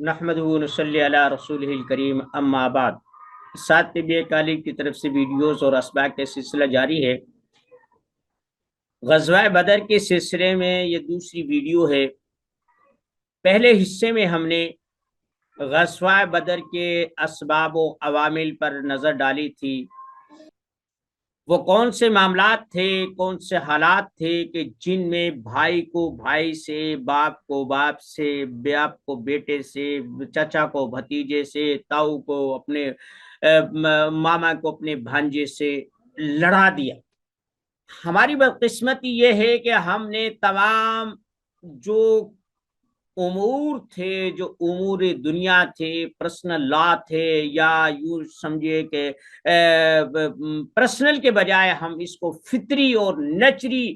نحمدہ و نصلی علی رسولہ الکریم اما بعد۔ ساتھ طب کالج کی طرف سے ویڈیوز اور اسباق کا سلسلہ جاری ہے۔ غزوہ بدر کے سلسلے میں یہ دوسری ویڈیو ہے۔ پہلے حصے میں ہم نے غزوہ بدر کے اسباب و عوامل پر نظر ڈالی تھی۔ وہ کون سے معاملات تھے، کون سے حالات تھے کہ جن میں بھائی کو بھائی سے، باپ کو باپ سے، باپ کو بیٹے سے، چچا کو بھتیجے سے، تاؤ کو اپنے ماما کو اپنے بھانجے سے لڑا دیا۔ ہماری بدقسمتی یہ ہے کہ ہم نے تمام جو امور تھے، جو امور دنیا تھے، پرسنل لا تھے، یا یوں سمجھے کہ پرسنل کے بجائے ہم اس کو فطری اور نیچری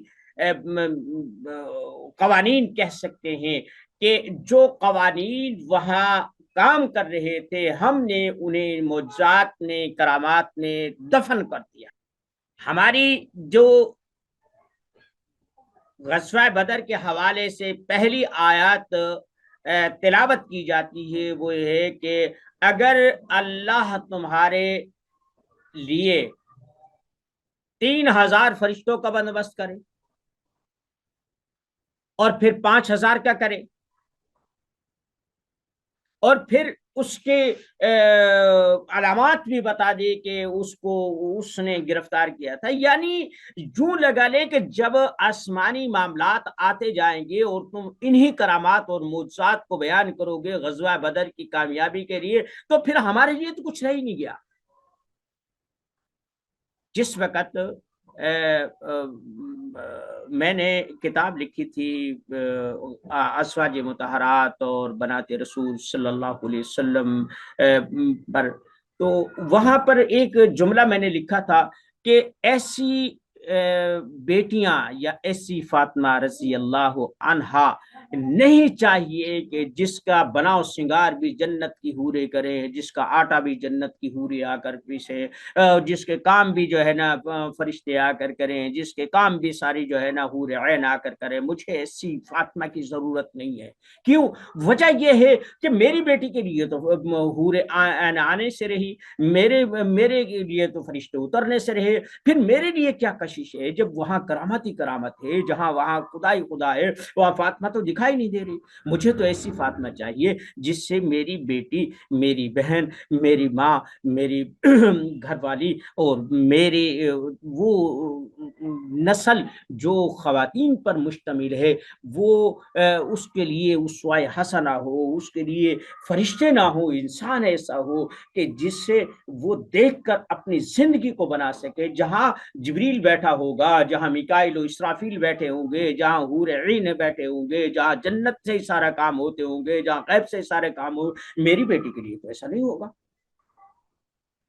قوانین کہہ سکتے ہیں، کہ جو قوانین وہاں کام کر رہے تھے ہم نے انہیں معجزات نے، کرامات نے دفن کر دیا۔ ہماری جو غزوہ بدر کے حوالے سے پہلی آیات تلاوت کی جاتی ہے وہ یہ ہے کہ اگر اللہ تمہارے لیے 3000 فرشتوں کا بندوبست کرے اور پھر 5000 کا کرے، اور پھر اس کے علامات بھی بتا دے کہ اس نے گرفتار کیا تھا، یعنی یوں لگا لے کہ جب آسمانی معاملات آتے جائیں گے اور تم انہی کرامات اور معجزات کو بیان کرو گے غزوہ بدر کی کامیابی کے لیے، تو پھر ہمارے لیے تو کچھ رہ ہی نہیں گیا۔ جس وقت میں نے کتاب لکھی تھی ازواج مطہرات اور بنات رسول صلی اللہ علیہ وسلم پر، تو وہاں پر ایک جملہ میں نے لکھا تھا کہ ایسی بیٹیاں یا ایسی فاطمہ رضی اللہ عنہا نہیں چاہیے کہ جس کا بناؤ سنگار بھی جنت کی حوریں کریں، جس کا آٹا بھی جنت کی حوریں آ کر پیسے، جس کے کام بھی جو ہے نا فرشتے آ کر کریں، جس کے کام بھی ساری جو ہے نا حور عین آ کر کریں۔ مجھے ایسی فاطمہ کی ضرورت نہیں ہے۔ کیوں؟ وجہ یہ ہے کہ میری بیٹی کے لیے تو حور عین آنے سے رہی، میرے لیے تو فرشتے اترنے سے رہے، پھر میرے لیے کیا کشش ہے جب وہاں کرامت ہی کرامت ہے، جہاں وہاں خدا ہی خدا ہے، وہاں فاطمہ تو دکھائی نہیں دے رہی۔ مجھے تو ایسی فاطمہ چاہیے جس سے میری بیٹی، میری بہن، میری ماں، میری گھر والی اور میری وہ نسل جو خواتین پر مشتمل ہے، وہ اس کے لیے اسوہ حسنہ ہو، اس کے لیے فرشتے نہ ہو، انسان ایسا ہو کہ جس سے وہ دیکھ کر اپنی زندگی کو بنا سکے۔ جہاں جبریل بیٹھا ہوگا، جہاں میکائیل و اسرافیل بیٹھے ہوں گے، جہاں حور عین بیٹھے ہوں گے، جہاں جنت سے سارا کام ہوتے ہوں گے، جہاں غیب سے سارے کام ہوں، میری بیٹی کے لیے تو ایسا نہیں ہوگا۔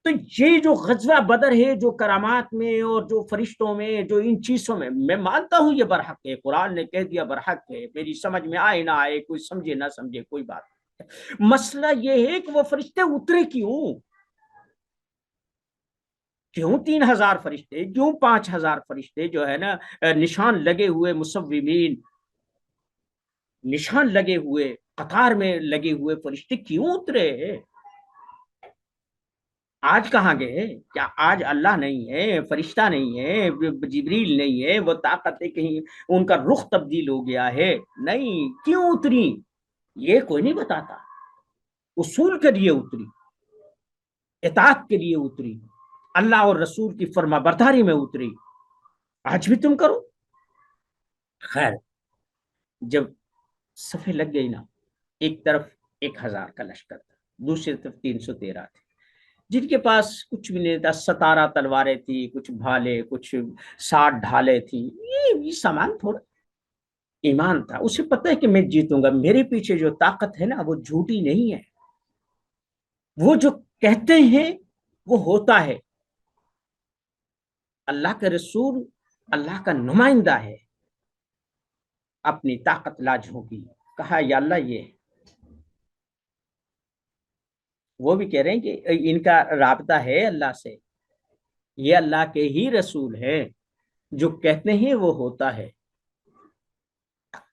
تو یہ جو غزوہ بدر ہے، جو کرامات میں اور جو فرشتوں میں، جو ان چیزوں میں مانتا ہوں یہ برحق ہے، قرآن نے کہہ دیا برحق ہے، میری سمجھ میں آئے نہ آئے، کوئی سمجھے نہ سمجھے، کوئی بات نہیں۔ مسئلہ یہ ہے کہ وہ فرشتے اترے کیوں 3000 فرشتے، کیوں 5000 فرشتے جو ہے نا نشان لگے ہوئے مصومین، نشان لگے ہوئے قطار میں لگے ہوئے فرشتے کیوں اترے؟ آج کہاں گئے؟ کیا آج اللہ نہیں ہے، فرشتہ نہیں ہے، جبریل نہیں ہے، وہ طاقتیں کہیں ان کا رخ تبدیل ہو گیا ہے؟ نہیں، کیوں اتری یہ کوئی نہیں بتاتا۔ اصول کے لیے اتری، اطاعت کے لیے اتری، اللہ اور رسول کی فرما برداری میں اتری۔ آج بھی تم کرو۔ خیر، جب صفے لگ گئی نا، ایک طرف 1000 کا لشکر تھا، دوسری طرف 313 تھے، جن کے پاس کچھ بھی نہیں تھا، 17 تلواریں تھی، کچھ بھالے، کچھ 60 ڈھالیں تھی، یہ سامان تھوڑا ایمان تھا۔ اسے پتہ ہے کہ میں جیتوں گا، میرے پیچھے جو طاقت ہے نا وہ جھوٹی نہیں ہے، وہ جو کہتے ہیں وہ ہوتا ہے۔ اللہ کے رسول اللہ کا نمائندہ ہے، اپنی طاقت لاج ہوگی، کہا یا اللہ یہ، وہ بھی کہہ رہے ہیں کہ ان کا رابطہ ہے اللہ سے، یہ اللہ کے ہی رسول ہیں، جو کہتے ہیں وہ ہوتا ہے۔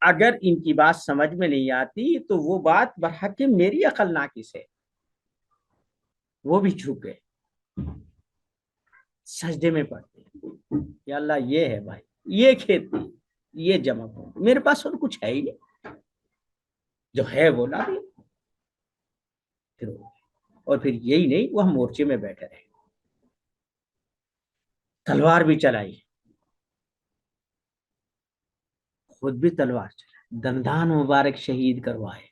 اگر ان کی بات سمجھ میں نہیں آتی تو وہ بات برحق میری عقل ناقص ہے. وہ بھی جھک گئے, سجدے میں پڑتے یا اللہ یہ ہے بھائی, یہ کھیتی, یہ جمع ہو, میرے پاس اور کچھ ہے ہی نہیں, جو ہے وہ لا دیا. پھر اور پھر یہی نہیں, وہ ہم مورچے میں بیٹھے رہے, تلوار بھی چلائی, خود بھی تلوار چلا, دندان مبارک شہید کروائے.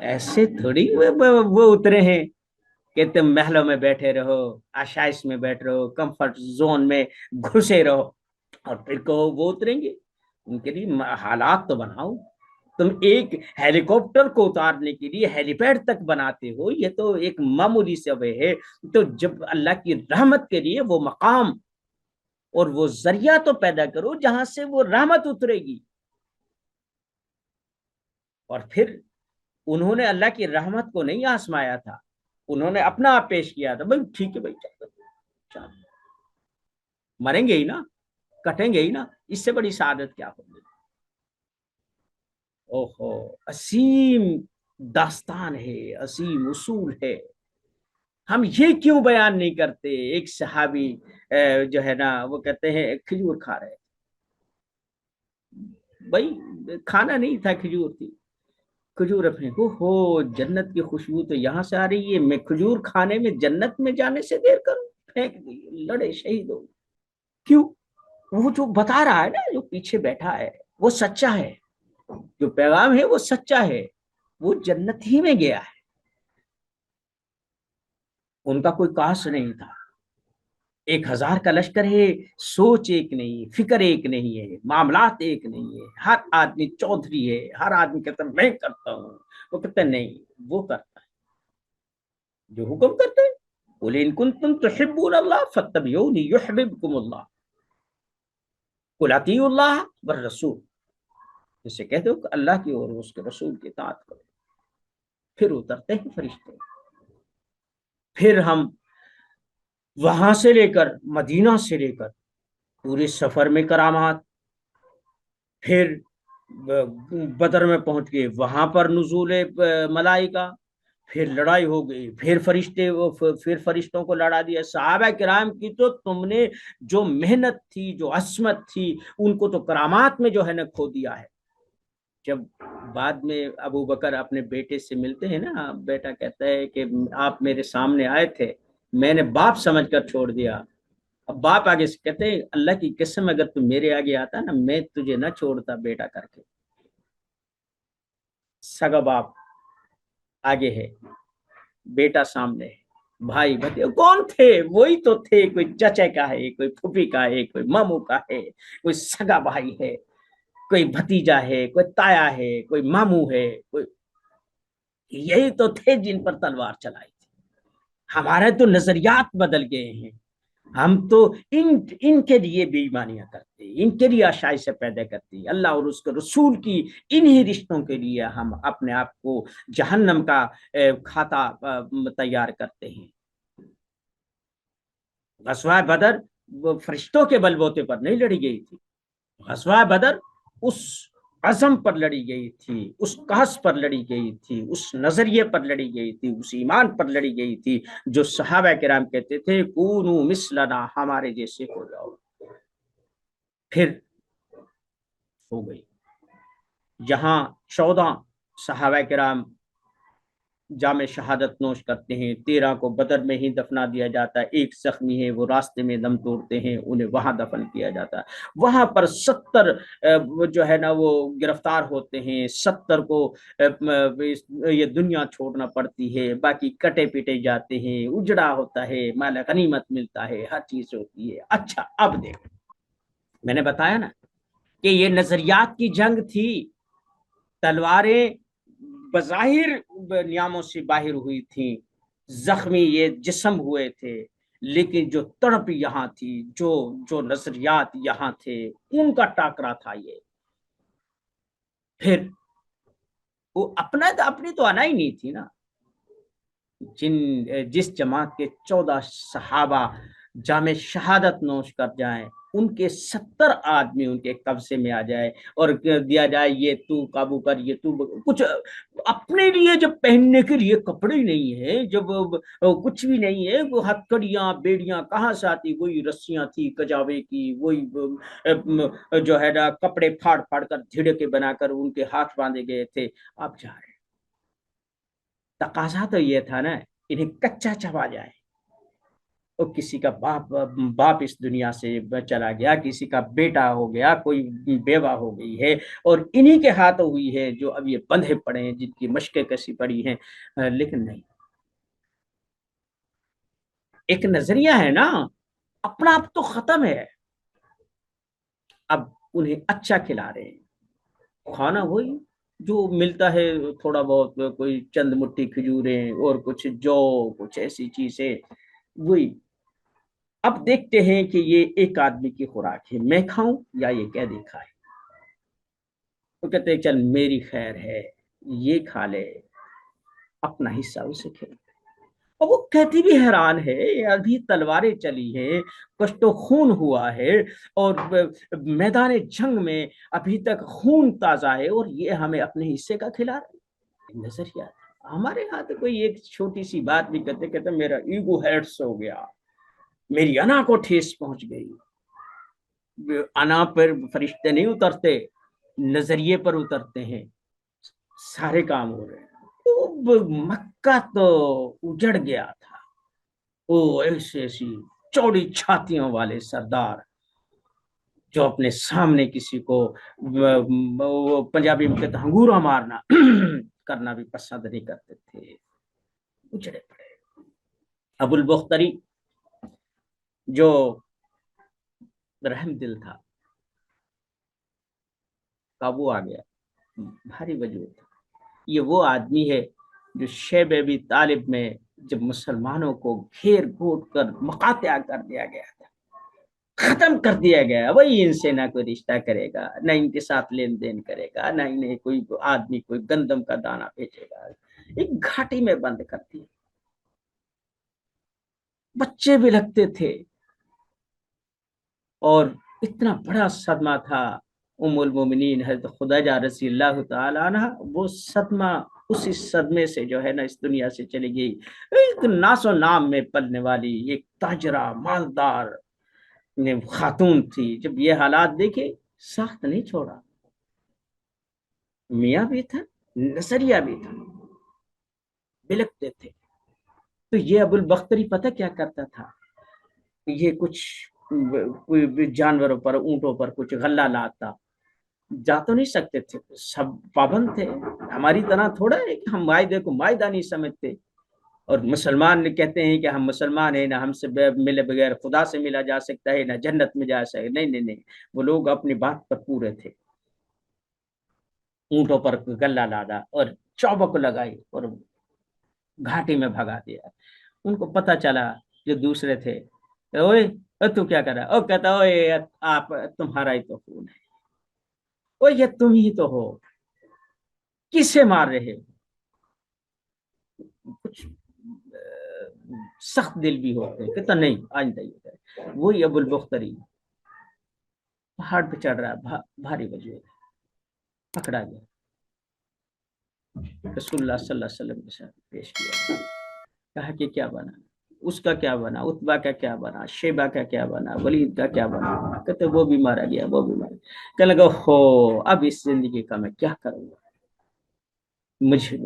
ایسے تھوڑی وہ اترے ہیں کہ تم محلوں میں بیٹھے رہو, آشائش میں بیٹھ رہو, کمفرٹ زون میں گھسے رہو اور پھر کہو وہ اتریں گے. ان کے لیے حالات تو بناؤ. تم ایک ہیلی کاپٹر کو اتارنے کے لیے ہیلی پیڈ تک بناتے ہو, یہ تو ایک معمولی سے وہ ہے. تو جب اللہ کی رحمت کے لیے وہ مقام اور وہ ذریعہ تو پیدا کرو جہاں سے وہ رحمت اترے گی. اور پھر انہوں نے اللہ کی رحمت کو نہیں آزمایا تھا, انہوں نے اپنا آپ پیش کیا تھا. بھائی ٹھیک ہے بھائی, چل مریں گے ہی نا, کٹیں گے ہی نا, اس سے بڑی سعادت کیا ہوگی. اوہو, عظیم داستان ہے, عظیم اصول ہے. ہم یہ کیوں بیان نہیں کرتے. ایک صحابی جو ہے نا وہ کہتے ہیں کھجور کھا رہے, بھائی کھانا نہیں تھا, کھجور تھی. کھجور اپنے ہو جنت کی خوشبو تو یہاں سے آ رہی ہے, میں کھجور کھانے میں جنت میں جانے سے دیر کروں, پھینک دی, لڑے شہید ہو. کیوں؟ وہ جو بتا رہا ہے نا, جو پیچھے بیٹھا ہے وہ سچا ہے, جو پیغام ہے وہ سچا ہے, وہ جنت ہی میں گیا ہے. ان کا کوئی کاس نہیں تھا. 1000 کا لشکر ہے, سوچ ایک نہیں, فکر ایک نہیں ہے, معاملات ایک نہیں ہے. ہر آدمی چودھری ہے, ہر آدمی کہتا ہے میں کرتا ہوں, وہ کہتا ہے نہیں, وہ کرتا ہے جو حکم کرتے ہیں. قل ان کنتم تحبون اللہ فاتبعونی یحببکم اللہ, قل اطیعوا اللہ والرسول, جسے کہتے ہو کہ اللہ کی اور اس کے رسول کی اطاعت کرو. پھر اترتے ہیں فرشتے. پھر ہم وہاں سے لے کر, مدینہ سے لے کر پورے سفر میں کرامات. پھر بدر میں پہنچ گئے, وہاں پر نزول ملائکہ. پھر لڑائی ہو گئی, پھر فرشتوں کو لڑا دیا. صحابہ کرام کی تو تم نے جو محنت تھی, جو عصمت تھی, ان کو تو کرامات میں جو ہے نا کھو دیا ہے. جب بعد میں ابو بکر اپنے بیٹے سے ملتے ہیں نا, بیٹا کہتا ہے کہ آپ میرے سامنے آئے تھے, میں نے باپ سمجھ کر چھوڑ دیا. اب باپ آگے سے کہتے ہیں اللہ کی قسم اگر تم میرے آگے آتا نا, میں تجھے نہ چھوڑتا بیٹا کر کے. سگا باپ آگے ہے, بیٹا سامنے ہے, بھائی بھائی کون تھے, وہی تو تھے. کوئی چچے کا ہے, کوئی پھوپھی کا ہے, کوئی ماموں کا ہے, کوئی سگا بھائی ہے, کوئی بھتیجا ہے, کوئی تایا ہے, کوئی ماموں ہے, کوئی, یہی تو تھے جن پر تلوار چلائی تھی. ہمارے تو نظریات بدل گئے ہیں. ہم تو ان کے لیے بے ایمانیاں کرتے, ان کے لیے آشائشیں پیدا کرتی. اللہ اور اس کے رسول کی انہی رشتوں کے لیے ہم اپنے آپ کو جہنم کا کھاتا تیار کرتے ہیں. غزوہ بدر وہ فرشتوں کے بل بوتے پر نہیں لڑی گئی تھی. غزوہ بدر اس عزم پر لڑی گئی تھی, اس کاس پر لڑی گئی تھی, اس نظریے پر لڑی گئی تھی, اس ایمان پر لڑی گئی تھی جو صحابہ کرام کہتے تھے کونو مثلنا, ہمارے جیسے ہو جاؤ. پھر ہو گئی. جہاں 14 صحابہ کرام جام شہادت نوش کرتے ہیں, 13 کو بدر میں ہی دفنا دیا جاتا ہے. ایک زخمی ہے, وہ راستے میں دم توڑتے ہیں, انہیں وہاں دفن کیا جاتا ہے. وہاں پر 70 جو ہے نا وہ گرفتار ہوتے ہیں, 70 کو یہ دنیا چھوڑنا پڑتی ہے, باقی کٹے پیٹے جاتے ہیں, اجڑا ہوتا ہے, مال غنیمت ملتا ہے, ہر چیز ہوتی ہے. اچھا اب دیکھ, میں نے بتایا نا کہ یہ نظریات کی جنگ تھی. تلواریں بظاہر نیاموں سے باہر ہوئی تھیں, زخمی یہ جسم ہوئے تھے, لیکن جو تڑپ یہاں تھی, جو نظریات یہاں تھے, ان کا ٹاکرا تھا یہ. پھر وہ اپنی تو آنا ہی نہیں تھی نا. جس جماعت کے 14 صحابہ جام شہادت نوش کر جائیں, ان کے 70 آدمی ان کے قبضے میں آ جائے اور دیا جائے یہ تو قابو کر، یہ تو کچھ اپنے لیے جب پہننے کے لیے کپڑے نہیں ہے، جب کچھ بھی نہیں ہے، وہ ہتھکڑیاں بیڑیاں کہاں سے آتی، وہی رسیاں تھی کجاوے کی، وہی جو ہے نا کپڑے پھاڑ پھاڑ کر دھڑے کے بنا کر ان کے ہاتھ باندھے گئے تھے. اب جا رہے تقاضا تو یہ تھا نا انہیں کچا چبا جائے. اور کسی کا باپ اس دنیا سے چلا گیا، کسی کا بیٹا ہو گیا، کوئی بیوہ ہو گئی ہے، اور انہی کے ہاتھوں ہوئی ہے جو اب یہ بندھے پڑے ہیں، جن کی مشقیں کسی پڑی ہیں. لیکن نہیں، ایک نظریہ ہے نا، اپنا آپ تو ختم ہے. اب انہیں اچھا کھلا رہے ہیں، کھانا وہی جو ملتا ہے، تھوڑا بہت کوئی چند مٹھی کھجوریں اور کچھ جو کچھ ایسی چیزیں وہی. اب دیکھتے ہیں کہ یہ ایک آدمی کی خوراک ہے، میں کھاؤں یا یہ کہہ دے کھائے. وہ کہتے ہیں چل میری خیر ہے، یہ کھا لے، اپنا حصہ اسے کھلا. اور وہ کہتی بھی حیران ہے، ابھی تلواریں چلی ہیں، کشت و خون ہوا ہے، اور میدان جنگ میں ابھی تک خون تازہ ہے، اور یہ ہمیں اپنے حصے کا کھلا رہے. نظریہ ہمارے ہاں تو کوئی ایک چھوٹی سی بات بھی کہتے میرا ایگو ہرٹس ہو گیا، میری انا کو ٹھیس پہنچ گئی. انا پر فرشتے نہیں اترتے، نظریے پر اترتے ہیں، سارے کام ہو رہے ہیں. مکہ تو اجڑ گیا تھا. وہ ایسی ایسی چوڑی چھاتیوں والے سردار جو اپنے سامنے کسی کو وہ پنجابی میں کہتے ہنگورا مارنا کرنا بھی پسند نہیں کرتے تھے، اجڑے پڑے. ابو البختری جو رحم دل تھا، قابو آ گیا، بھاری وجود تھا. یہ وہ آدمی ہے جو شیب ابی طالب میں جب مسلمانوں کو گھیر گھوٹ کر مقاطع کر دیا گیا تھا، ختم کر دیا گیا، وہی ان سے نہ کوئی رشتہ کرے گا، نہ ان کے ساتھ لین دین کرے گا، نہ انہیں کوئی آدمی کوئی گندم کا دانہ بھیجے گا. ایک گھاٹی میں بند کر دیا. بچے بھی لگتے تھے، اور اتنا بڑا صدمہ تھا. ام المومنین حضرت خدیجہ رضی اللہ تعالی عنہ، وہ صدمہ اسی صدمے سے جو ہے نا اس دنیا سے چلی گئی. ایک ناس و نام میں پلنے والی ایک تاجرہ مالدار خاتون تھی، جب یہ حالات دیکھے سخت نہیں چھوڑا. میاں بھی تھا، نظریہ بھی تھا، بلکتے تھے. تو یہ ابو البختری پتہ کیا کرتا تھا، یہ کچھ کوئی جانوروں پر اونٹوں پر کچھ غلہ لاتا، جا تو نہیں سکتے تھے، سب پابند تھے. ہماری طرح تھوڑا ہے کہ ہم معاہدے کو معاہدہ نہیں سمجھتے، اور مسلمان کہتے ہیں کہ ہم مسلمان ہیں، نہ ہم سے ملے بغیر خدا سے ملا جا سکتا ہے، نہ جنت میں جا سکے. نہیں نہیں نہیں، وہ لوگ اپنی بات پر پورے تھے. اونٹوں پر گلہ لادا اور چوبک لگائی اور گھاٹی میں بھگا دیا. ان کو پتہ چلا جو دوسرے تھے، اوے تو کیا کر رہا، او کہتا اوے آپ تمہارا ہی تو خون ہے، او یہ تم ہی تو ہو، کسے مار رہے ہو. کچھ سخت دل بھی ہوتے ہیں، کہتا نہیں آئندہ یہ ہے. وہی ابو البختری پہاڑ پہ چڑھ رہا ہے، بھاری وجود پکڑا گیا، رسول اللہ صلی اللہ علیہ وسلم کے ساتھ پیش کیا. کہا کہ کیا بنا، اس کا کیا بنا، اتبا کا کیا بنا، شیبہ کا کیا بنا، ولید کا کیا بنا. کہتے وہ بھی مارا گیا، وہ بھی مارا. کہنے لگا ہو اب اس زندگی کا میں کیا کروں گا، مجھے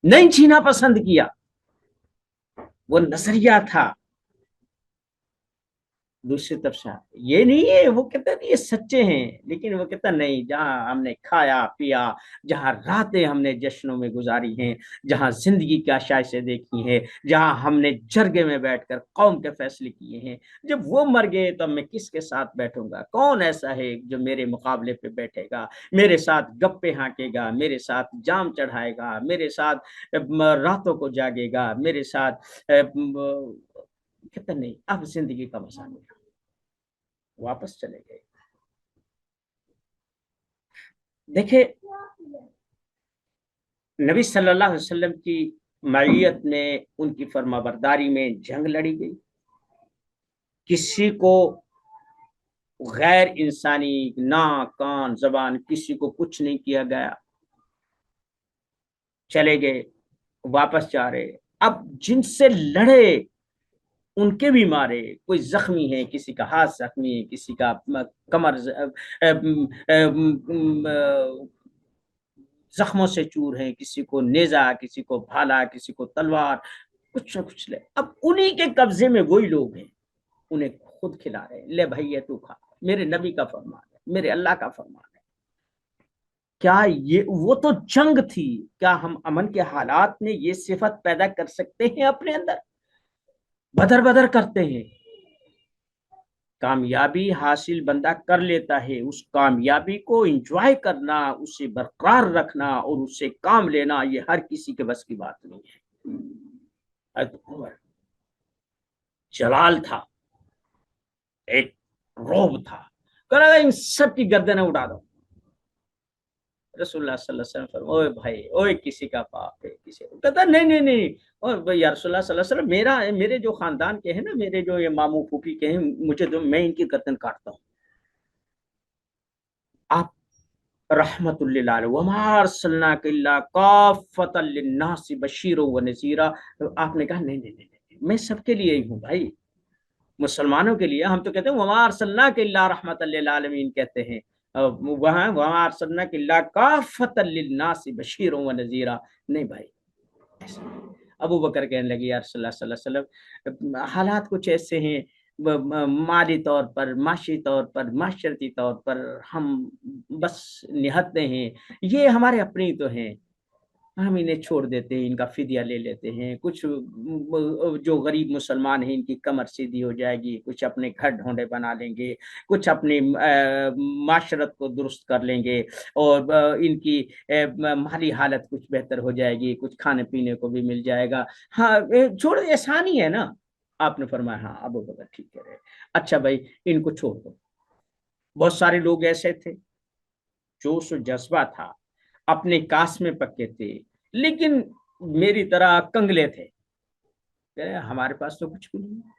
نہیں جینا پسند کیا. وہ نظریہ تھا. دوسری طرف سے یہ نہیں ہے، وہ کہتا ہے یہ سچے ہیں، لیکن وہ کہتا نہیں، جہاں ہم نے کھایا پیا، جہاں راتیں ہم نے جشنوں میں گزاری ہیں، جہاں زندگی کی آشائشیں دیکھی ہیں، جہاں ہم نے جرگے میں بیٹھ کر قوم کے فیصلے کیے ہیں، جب وہ مر گئے تو میں کس کے ساتھ بیٹھوں گا، کون ایسا ہے جو میرے مقابلے پہ بیٹھے گا، میرے ساتھ گپے ہانکے گا، میرے ساتھ جام چڑھائے گا، میرے ساتھ راتوں کو جاگے گا، میرے ساتھ کہتا نہیں اب زندگی کا مسا نہیں. واپس چلے گئے. دیکھیں نبی صلی اللہ علیہ وسلم کی معیت میں، ان کی فرما برداری میں جنگ لڑی گئی. کسی کو غیر انسانی ناک کان زبان کسی کو کچھ نہیں کیا گیا، چلے گئے واپس جا رہے، اب جن سے لڑے ان کے بھی مارے، کوئی زخمی ہے، کسی کا ہاتھ زخمی ہے، کسی کا کمر زخموں سے چور ہے، کسی کو نیزہ، کسی کو بھالا، کسی کو تلوار، کچھ نہ کچھ لے، اب انہی کے قبضے میں وہی لوگ ہیں، انہیں خود کھلا رہے، لے بھائی یہ تو کھا، میرے نبی کا فرمان ہے، میرے اللہ کا فرمان ہے۔ کیا یہ وہ تو جنگ تھی، کیا ہم امن کے حالات میں یہ صفت پیدا کر سکتے ہیں اپنے اندر؟ بدر بدر کرتے ہیں، کامیابی حاصل بندہ کر لیتا ہے، اس کامیابی کو انجوائے کرنا، اسے برقرار رکھنا اور اس سے کام لینا، یہ ہر کسی کے بس کی بات نہیں ہے۔ حضرت عمر جلال تھا، ایک روب تھا، کہا ان سب کی گردنیں اڑا دو۔ رسول اللہ صلی اللہ علیہ وسلم فرمایا اوے بھائی، اوے کسی کا باپ ہے، کسی کو کہتا نہیں نہیں نہیں، اور یا رسول اللہ صلی اللہ علیہ وسلم میرے جو خاندان کے ہیں نا، میرے جو یہ ماموں پھوپھی کے ہیں، مجھے تو میں ان کی گردن کاٹتا ہوں۔ آپ رحمت للعالمین وما ارسلناک الا کافۃ للناس بشیرا ونذیرا، آپ نے کہا نہیں نہیں نہیں، میں سب کے لیے ہی ہوں بھائی، مسلمانوں کے لیے۔ ہم تو کہتے ہیں وما ارسلناک الا رحمت للعالمین کہتے ہیں، وہاں وما ارسلناک الا کافۃ للناس بشیرا ونذیرا، نہیں بھائی ایسا۔ ابو بکر کہنے لگے یا رسول اللہ صلی اللہ علیہ وسلم حالات کچھ ایسے ہیں، مالی طور پر، معاشی طور پر، معاشرتی طور پر ہم بس نہتے ہیں، یہ ہمارے اپنے ہی تو ہیں، ہم انہیں چھوڑ دیتے ہیں، ان کا فدیہ لے لیتے ہیں، کچھ جو غریب مسلمان ہیں ان کی کمر سیدھی ہو جائے گی، کچھ اپنے گھر ڈھونڈے بنا لیں گے، کچھ اپنی معاشرت کو درست کر لیں گے، اور ان کی مالی حالت کچھ بہتر ہو جائے گی، کچھ کھانے پینے کو بھی مل جائے گا، ہاں چھوڑ، آسانی ہے نا۔ آپ نے فرمایا ہاں ابو بکر ٹھیک کہہ رہے، اچھا بھائی ان کو چھوڑ دو۔ بہت سارے لوگ ایسے تھے، جوش و جذبہ تھا، اپنے کاس میں پکے تھے، لیکن میری طرح کنگلے تھے، ہمارے پاس تو کچھ بھی نہیں ہے۔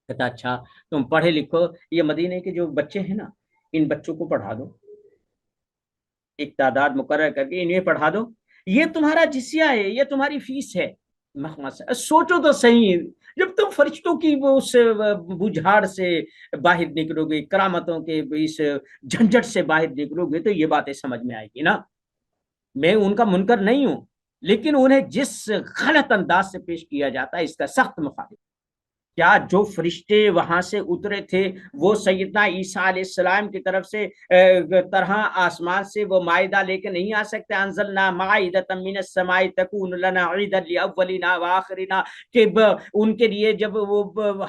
کہتا اچھا تم پڑھے لکھو، یہ مدینے کے جو بچے ہیں نا، ان بچوں کو پڑھا دو، ایک تعداد مقرر کر کے انہیں پڑھا دو، یہ تمہارا جزیہ ہے، یہ تمہاری فیس ہے۔ سوچو تو صحیح، جب تم فرشتوں کی وہ اس بجھاڑ سے باہر نکلو گے، کرامتوں کے اس جھنجٹ سے باہر نکلو گے، تو یہ باتیں سمجھ میں آئے گی نا۔ میں ان کا منکر نہیں ہوں، لیکن انہیں جس غلط انداز سے پیش کیا جاتا ہے اس کا سخت مخالف۔ کیا جو فرشتے وہاں سے اترے تھے وہ سیدنا عیسیٰ علیہ السلام کی طرف سے طرح آسمان سے وہ مائدہ لے کے نہیں آ سکتے؟ انزلنا مائدۃ من السماء تکون لنا عیدا لاولنا وآخرنا، کہ ان کے لیے جب وہ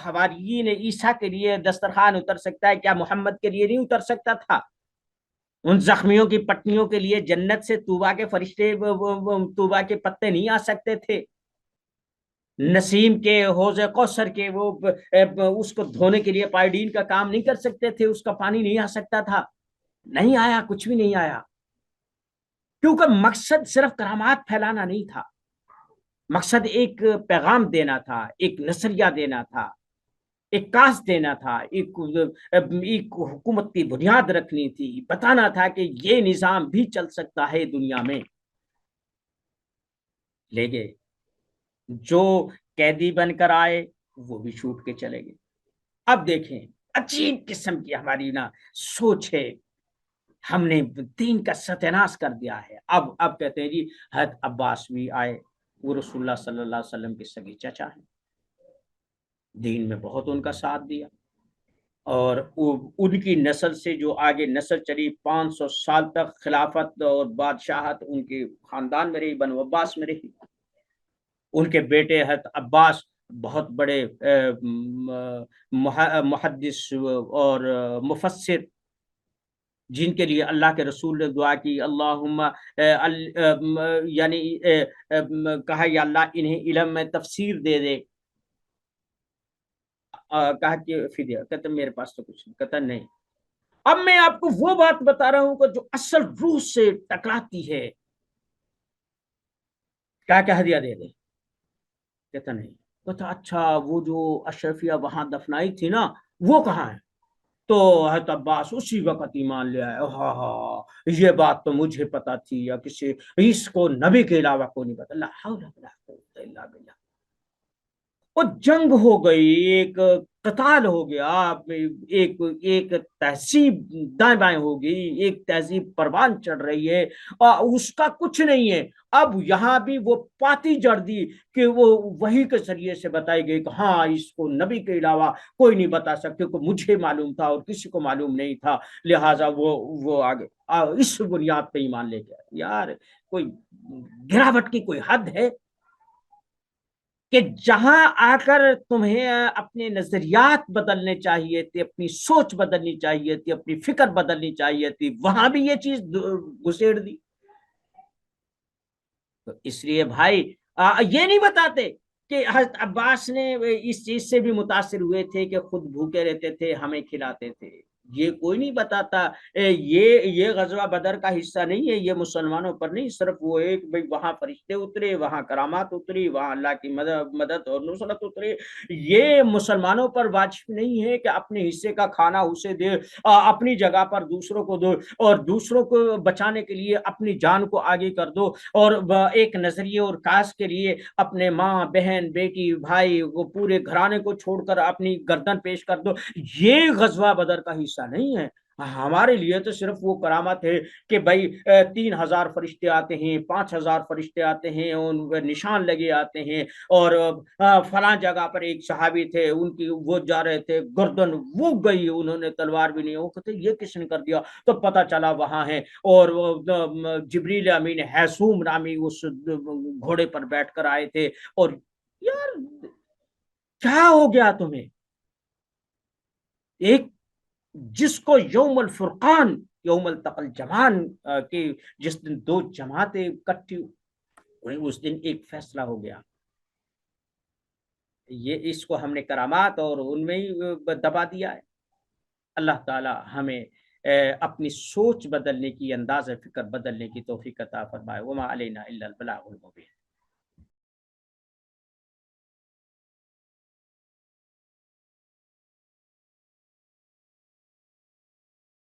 حواریین عیسیٰ کے لیے دسترخوان اتر سکتا ہے، کیا محمد کے لیے نہیں اتر سکتا تھا؟ ان زخمیوں کی پٹیوں کے لیے جنت سے طوبا کے فرشتے طوبا کے پتے نہیں آ سکتے تھے؟ نسیم کے حوض کوثر کے وہ اس کو دھونے کے لیے پائڈین کا کام نہیں کر سکتے تھے؟ اس کا پانی نہیں آ سکتا تھا؟ نہیں آیا، کچھ بھی نہیں آیا، کیونکہ مقصد صرف کرامات پھیلانا نہیں تھا، مقصد ایک پیغام دینا تھا، ایک نظریہ دینا تھا، ایک کاس دینا تھا، ایک حکومت کی بنیاد رکھنی تھی، بتانا تھا کہ یہ نظام بھی چل سکتا ہے دنیا میں۔ لے گئے، جو قیدی بن کر آئے وہ بھی چھوٹ کے چلے گئے۔ اب دیکھیں عجیب قسم کی ہماری نا سوچ ہے، ہم نے دین کا ستیاناش کر دیا ہے۔ اب کہتے ہیں جی حضرت عباس بھی آئے، وہ رسول اللہ صلی اللہ علیہ وسلم کے سگے چچا ہیں، دین میں بہت ان کا ساتھ دیا، اور ان کی نسل سے جو آگے نسل چلی 500 سال تک خلافت اور بادشاہت ان کے خاندان میں رہی، بنو عباس میں رہی۔ ان کے بیٹے حضرت عباس بہت بڑے محدث اور مفسر، جن کے لیے اللہ کے رسول نے دعا کی، اللہم یعنی کہا یا اللہ انہیں علم میں تفسیر دے دے، کہا کہ فدیہ، کہتا میرے پاس تو کچھ نہیں، کہتا نہیں۔ اب میں آپ کو وہ بات بتا رہا ہوں کہ جو اصل روح سے ٹکراتی ہے، کیا ہدیہ دے دے؟ کہتا نہیں۔ کہتا اچھا وہ جو اشرفیہ وہاں دفنائی تھی نا وہ کہاں ہے؟ تو حضرت عباس اسی وقت ایمان لے آئے، ہاں ہاں یہ بات تو مجھے پتا تھی، یا کسی اس کو نبی کے علاوہ کوئی نہیں پتا، لا حول ولا قوت الا باللہ۔ وہ جنگ ہو گئی، ایک قتال ہو گیا، ایک ایک تہذیب دائیں بائیں ہو گئی، ایک تہذیب پروان چڑھ رہی ہے اور اس کا کچھ نہیں ہے۔ اب یہاں بھی وہ پاتی جڑ دی کہ وہ وہی کے ذریعے سے بتائی گئی کہ ہاں اس کو نبی کے علاوہ کوئی نہیں بتا سکتے، کو مجھے معلوم تھا اور کسی کو معلوم نہیں تھا، لہٰذا وہ آگے اس بنیاد پہ ایمان لے گیا۔ یار کوئی گراوٹ کی کوئی حد ہے کہ جہاں آ کر تمہیں اپنے نظریات بدلنے چاہیے تھے، اپنی سوچ بدلنی چاہیے تھی، اپنی فکر بدلنی چاہیے تھی، وہاں بھی یہ چیز گھسیڑ دی۔ تو اس لیے بھائی یہ نہیں بتاتے کہ حضرت عباس نے اس چیز سے بھی متاثر ہوئے تھے کہ خود بھوکے رہتے تھے ہمیں کھلاتے تھے، یہ کوئی نہیں بتاتا۔ یہ غزوہ بدر کا حصہ نہیں ہے، یہ مسلمانوں پر نہیں، صرف وہ ایک بھائی وہاں فرشتے اترے، وہاں کرامات اتری، وہاں اللہ کی مدد اور نصرت اتری، یہ مسلمانوں پر واجب نہیں ہے کہ اپنے حصے کا کھانا اسے دے، اپنی جگہ پر دوسروں کو دو، اور دوسروں کو بچانے کے لیے اپنی جان کو آگے کر دو، اور ایک نظریے اور کاس کے لیے اپنے ماں بہن بیٹی بھائی وہ پورے گھرانے کو چھوڑ کر اپنی گردن پیش کر دو۔ یہ غزوہ بدر کا حصہ نہیں ہے۔ ہمارے لیے تو صرف وہ کرامت ہے کہ بھائی 3,000 فرشتے آتے ہیں، 5,000 فرشتے آتے ہیں، ان نشان لگے آتے ہیں، اور فلاں جگہ پر ایک صحابی تھے، ان کی وہ جا رہے تھے، گردن وہ گئی، انہوں نے تلوار بھی نہیں، وہ کہتے یہ کس نے کر دیا؟ تو پتا چلا وہاں ہے، اور جبریل امین حیثوم نامی اس گھوڑے پر بیٹھ کر آئے تھے۔ اور یار کیا ہو گیا تمہیں؟ ایک جس کو یوم الفرقان، یوم التقل جمان کی، جس دن دو جماعتیں اکٹھی ہوئی، اس دن ایک فیصلہ ہو گیا۔ یہ اس کو ہم نے کرامات اور ان میں ہی دبا دیا ہے۔ اللہ تعالی ہمیں اپنی سوچ بدلنے کی، انداز فکر بدلنے کی توفیق عطا فرمائے۔ وما علینا الا البلاغ المبین۔